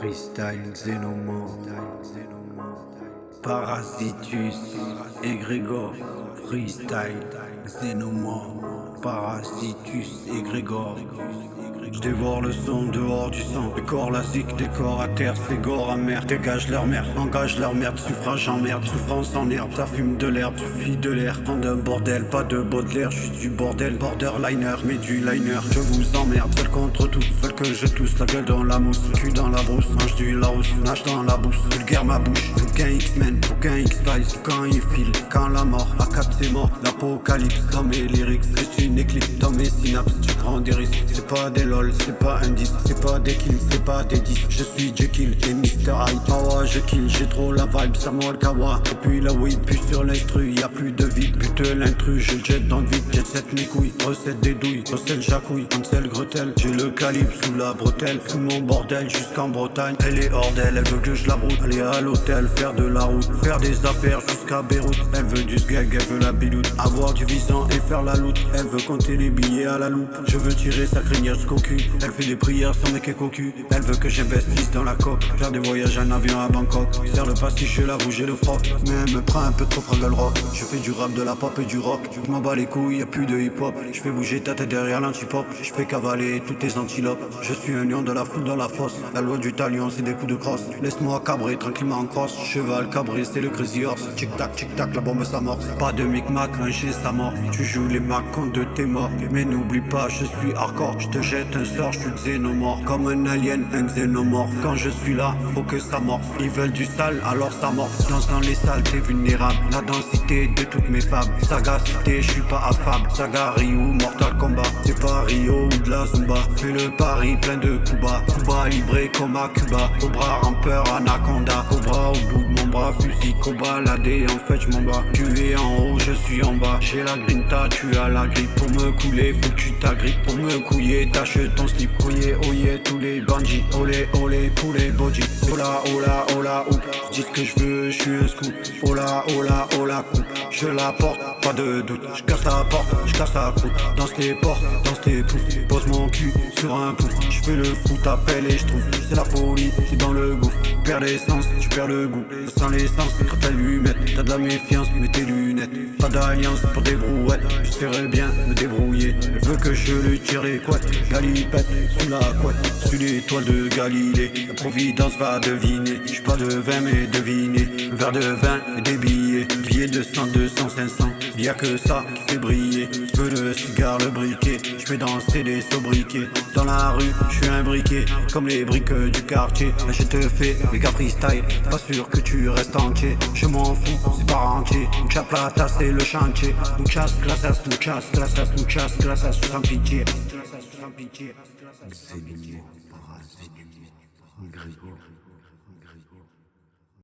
Freestyle Xénomorph, Parasitus, Égrégore. Freestyle Xénomorph, Parasitus, Égrégore. Je dévore le son dehors du sang. Décor la zik, décor à terre, c'est gore amer. Dégage leur merde, engage leur merde. Suffrage en merde, souffrance en herbe. Ça fume de l'herbe, tu fuis de l'air. Prends d'un bordel, pas de Baudelaire, juste du bordel. Borderliner, mais du liner. Je vous emmerde, seul contre tous. Veulent que je tousse la gueule dans la mousse. Cul dans la brousse, mange du Larousse. Nage dans la bouche, vulgaire ma bouche. Aucun X-Men, aucun X-Files. Quand il file, quand la mort, à 4 c'est mort. L'apocalypse dans mes lyrics. C'est une éclipse dans mes synapses. Tu prends des risques, c'est pas des lol, c'est pas un disque, c'est pas des kills, c'est pas des disques. Je suis Jekyll et Mr. Hyde. Kawa, je kill, j'ai trop la vibe, Samuel Kawa. Et puis la weed, puis sur l'instru, y'a plus de vide. Bute l'intrus, je jette dans le vide, jet set mes couilles. Recette des douilles, recette jacouille, Ansel Gretel. J'ai le calibre sous la bretelle, sous mon bordel jusqu'en Bretagne. Elle est hors d'elle, elle veut que je la broute. Aller à l'hôtel, faire de la route, faire des affaires jusqu'à Beyrouth. Elle veut du sgeg, elle veut la biloute. Avoir du visant et faire la loot. Elle veut compter les billets à la loupe. Je veux tirer sa crinière jusqu'au cul. Elle fait des prières sans mec et cocu. Elle veut que j'investisse dans la coque. Faire des voyages en avion à Bangkok. Faire le pastiche, la rouge et le froc. Mais elle me prend un peu trop fraggle rock. Je fais du rap, de la pop et du rock. Je m'en bats les couilles, y'a plus de hip hop. Je fais bouger ta tête derrière l'antipop. Je fais cavaler toutes tes antilopes. Je suis un lion de la foule dans la fosse. La loi du talion, c'est des coups de crosse. Laisse-moi cabrer tranquillement en crosse. Cheval cabré, c'est le crazy horse. Tic tac, la bombe s'amorce. Pas de micmac, un chez sa mort. Tu joues les macs quand de tes morts. Mais n'oublie pas, je suis hardcore. Je te jette un sort, je suis xénomorphe. Comme un alien, un xénomorphe. Quand je suis là, faut que ça morphe. Ils veulent du sale, alors ça morphe. Danse dans les salles, t'es vulnérable. La densité de toutes mes femmes. Sagacité, je suis pas affable. Saga Ryu, Mortal Kombat. C'est pas Rio ou de la Zumba. Fais le pari plein de Cuba. Cuba libré comme à Cuba. Cobra rampeur, anaconda. Cobra au bout de mon bras. Fusil, cobaladé, en fait je m'en bats. Tu es en haut, je suis en bas. J'ai la grinta, tu as la grippe. Pour me couler, faut que tu t'agrippes. Pour me couiller, tâche ton slip. Oyez, oyez, tous les bandits. Olé, olé, poulet, body. Ola, ola, ola, oup. Dis ce que je veux, je suis un scoop. Ola, ola, ola, coupe. Je la porte, pas de doute. Je casse ta porte, je casse ta croûte. Dans tes portes, dans tes poufs. Pose mon cul sur un pouf. Je fais le fou, t'appelles et je trouve. C'est la folie, c'est dans le gouffre. Perds l'essence, tu perds le goût. Sans l'essence, quand t'as l'humette. T'as de la méfiance, mets tes lunettes. Pas d'alliance pour des brouettes. Je saurais bien me débrouiller. Elle veut que je lui tire les couettes. Galipette, sous la couette. Sous l'étoile de Galilée. La providence va deviner. J'suis pas de vin mais deviner. Un verre de vin et des billets. Billets de 100, 200, 500. Y'a que ça qui fait briller. Je veux le cigare, le briquet. Je fais danser des sobriquets. Dans la rue, je suis un briquet. Comme les briques du quartier. Là je te fais les gars freestyle. Pas sûr que tu restes entier. Je m'en fous, c'est pas entier. Mucha plata, c'est le chantier. Muchas gracias, muchas gracias, muchas gracias. Sans pitié. Xénomorph, parasite, Égrégore.